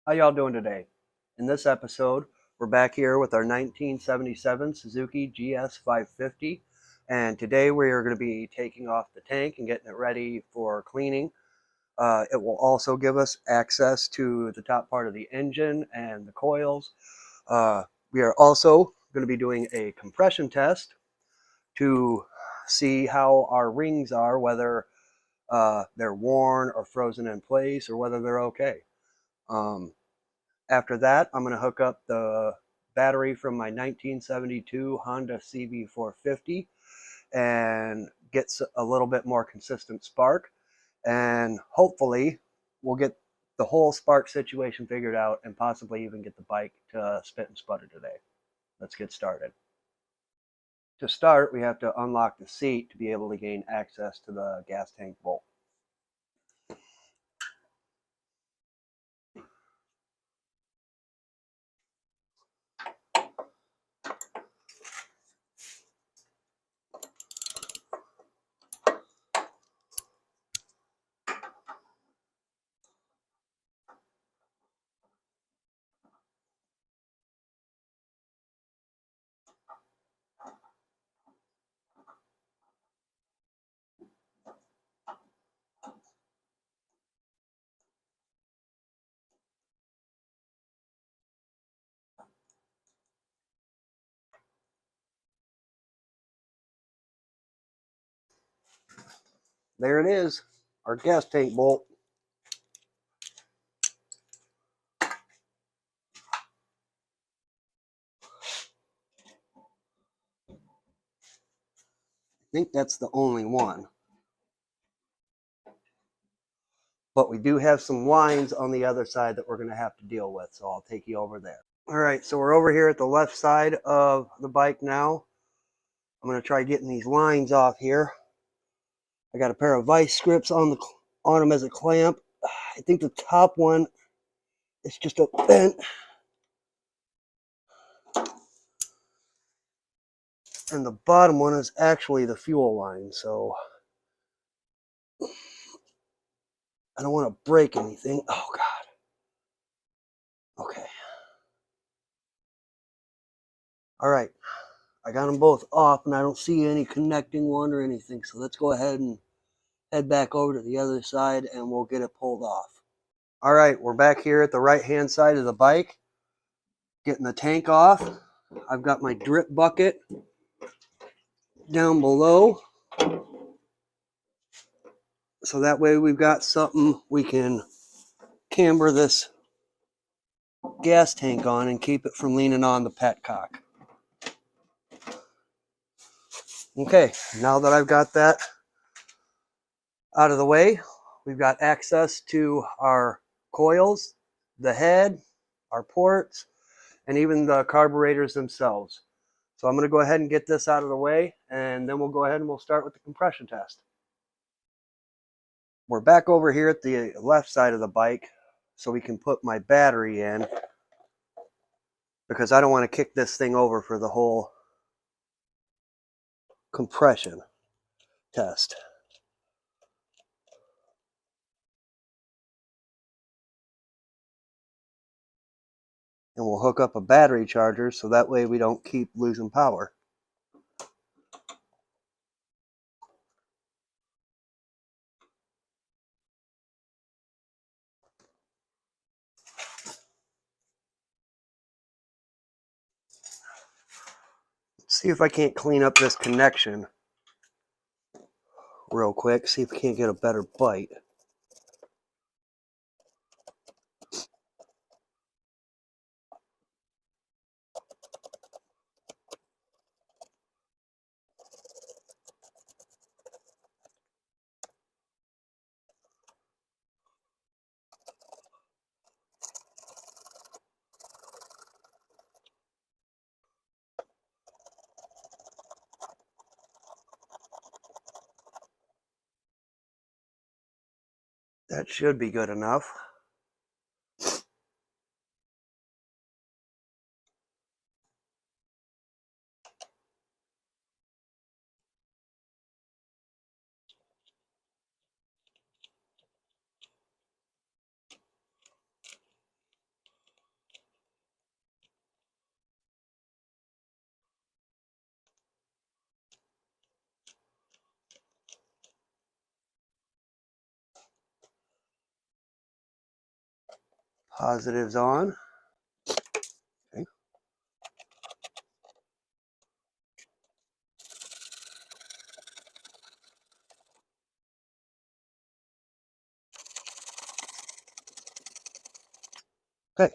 How y'all doing today? In this episode, we're back here with our 1977 Suzuki GS550, and today we are going to be taking off the tank and getting it ready for cleaning. It will also give us access to the top part of the engine and the coils. We are also going to be doing a compression test to see how our rings are, whether they're worn or frozen in place, or whether they're okay. After that, I'm going to hook up the battery from my 1972 Honda CB450 and get a little bit more consistent spark. And hopefully we'll get the whole spark situation figured out and possibly even get the bike to spit and sputter today. Let's get started. To start, we have to unlock the seat to be able to gain access to the gas tank bolt. There it is, our gas tank bolt. I think that's the only one. But we do have some lines on the other side that we're going to have to deal with, so I'll take you over there. All right, so we're over here at the left side of the bike now. I'm going to try getting these lines off here. I got a pair of vice grips on them as a clamp. I think the top one is just a bent, and the bottom one is actually the fuel line, so I don't want to break anything. Oh God. Okay. All right. I got them both off, and I don't see any connecting one or anything, so let's go ahead and head back over to the other side and we'll get it pulled off. All right, we're back here at the right hand side of the bike, getting the tank off. I've got my drip bucket down below, so that way we've got something we can camber this gas tank on and keep it from leaning on the petcock. Okay, now that I've got that out of the way, we've got access to our coils, the head, our ports, and even the carburetors themselves. So I'm going to go ahead and get this out of the way, and then we'll go ahead and we'll start with the compression test. We're back over here at the left side of the bike so we can put my battery in, because I don't want to kick this thing over for the whole compression test. And we'll hook up a battery charger so that way we don't keep losing power. Let's see if I can't clean up this connection real quick, see if we can't get a better bite. That should be good enough. Positives on. Okay. Okay.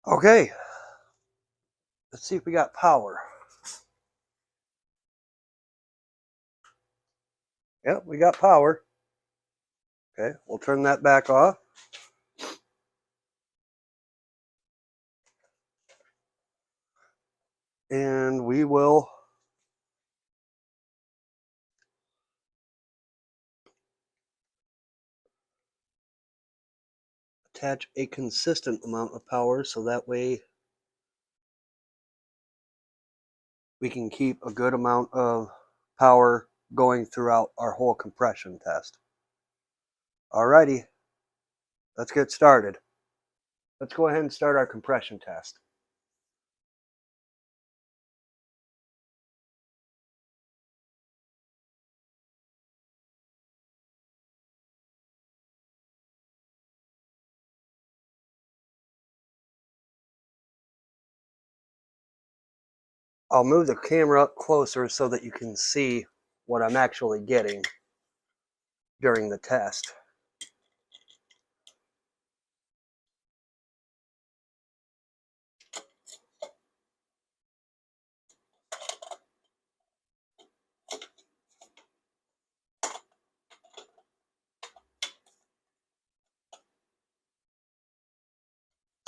Okay. Let's see if we got power. Yep, we got power. Okay, we'll turn that back off. And we will attach a consistent amount of power so that way we can keep a good amount of power going throughout our whole compression test. Alrighty, let's get started. Let's go ahead and start our compression test. I'll move the camera up closer so that you can see what I'm actually getting during the test.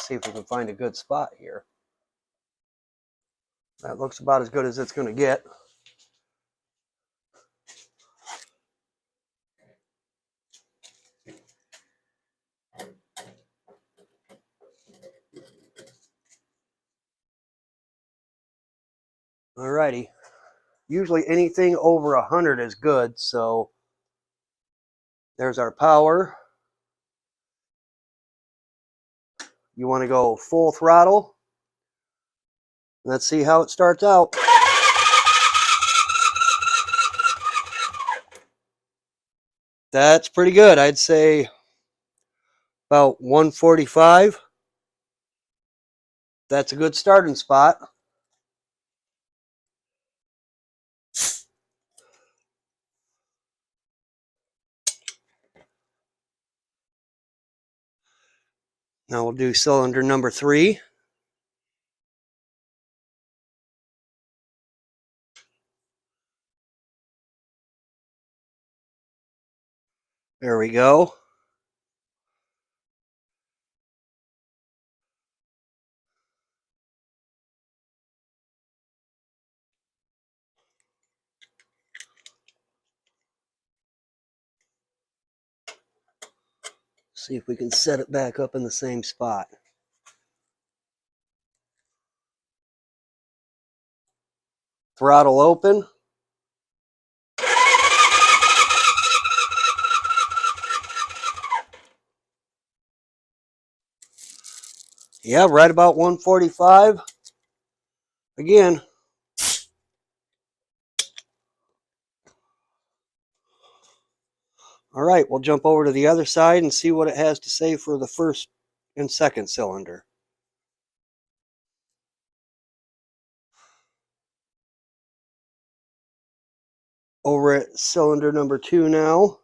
See if we can find a good spot here. That looks about as good as it's going to get. Alrighty. Usually anything over 100 is good, so there's our power. You want to go full throttle. Let's see how it starts out. That's pretty good. I'd say about 145. That's a good starting spot. Now we'll do cylinder number 3. There we go. See if we can set it back up in the same spot. Throttle open. Yeah, right about 145. Again. All right, we'll jump over to the other side and see what it has to say for the first and second cylinder. Over at cylinder number 2 now.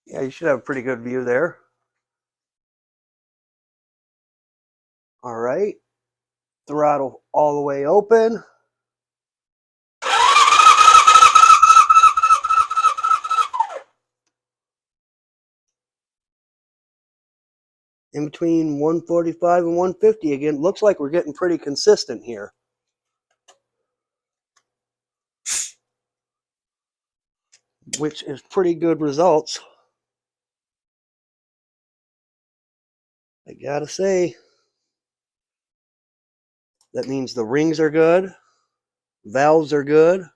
Yeah, you should have a pretty good view there. All right, throttle all the way open. In between 145 and 150 again. Looks like we're getting pretty consistent here, which is pretty good results. I gotta say, that means the rings are good, valves are good.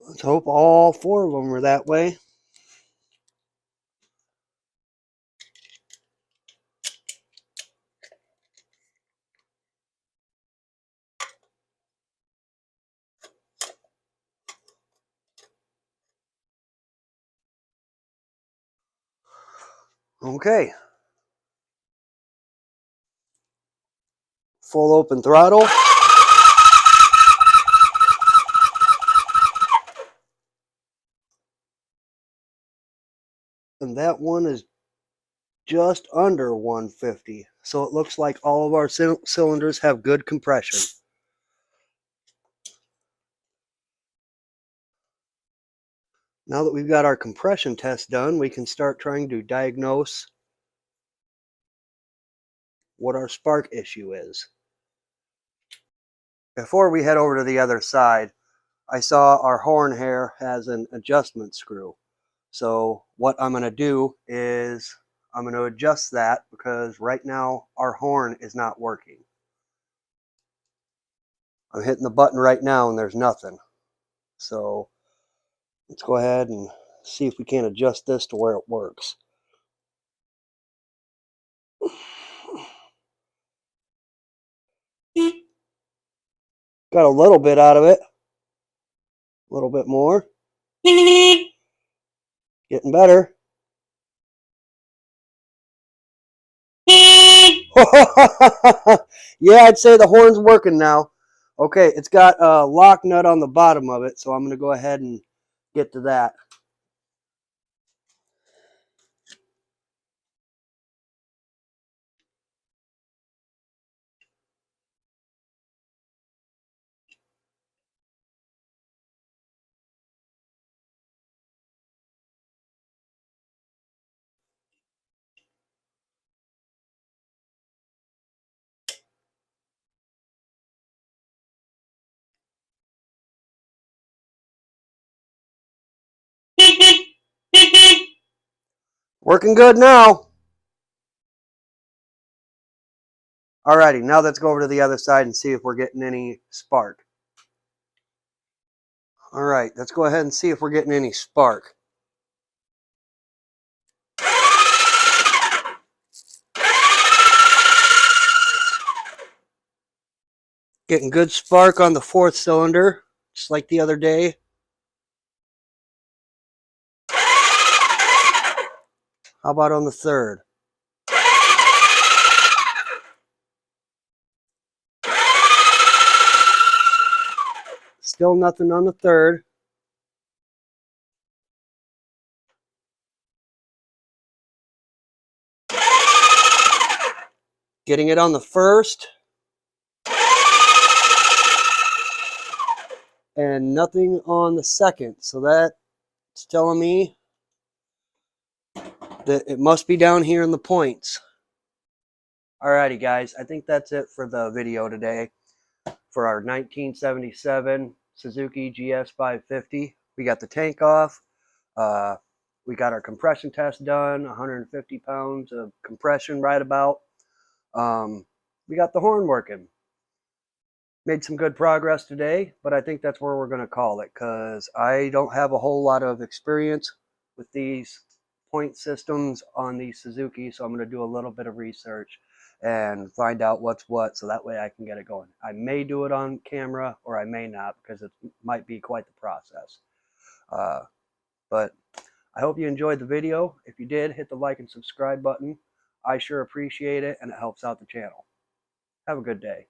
Let's hope all four of them are that way. Okay. Full open throttle. And that one is just under 150. So it looks like all of our cylinders have good compression. Now that we've got our compression test done, we can start trying to diagnose what our spark issue is. Before we head over to the other side, I saw our horn hair has an adjustment screw. So what I'm going to do is I'm going to adjust that because right now our horn is not working. I'm hitting the button right now and there's nothing. So let's go ahead and see if we can adjust this to where it works. Got a little bit out of it. A little bit more. Getting better. Yeah, I'd say the horn's working now. Okay, it's got a lock nut on the bottom of it, so I'm going to go ahead and get to that. Working good now. Alrighty, now let's go over to the other side and see if we're getting any spark. Alright, let's go ahead and see if we're getting any spark. Getting good spark on the fourth cylinder, just like the other day. How about on the third? Still nothing on the third. Getting it on the first. And nothing on the second. So that's telling me that it must be down here in the points. Alrighty guys, I think that's it for the video today for our 1977 Suzuki GS550. We got the tank off. We got our compression test done, 150 pounds of compression right about. We got the horn working. Made some good progress today, but I think that's where we're going to call it because I don't have a whole lot of experience with these point systems on the Suzuki, so I'm going to do a little bit of research and find out what's what so that way I can get it going. I may do it on camera or I may not because it might be quite the process. But I hope you enjoyed the video. If you did, hit the like and subscribe button. I sure appreciate it, and it helps out the channel. Have a good day.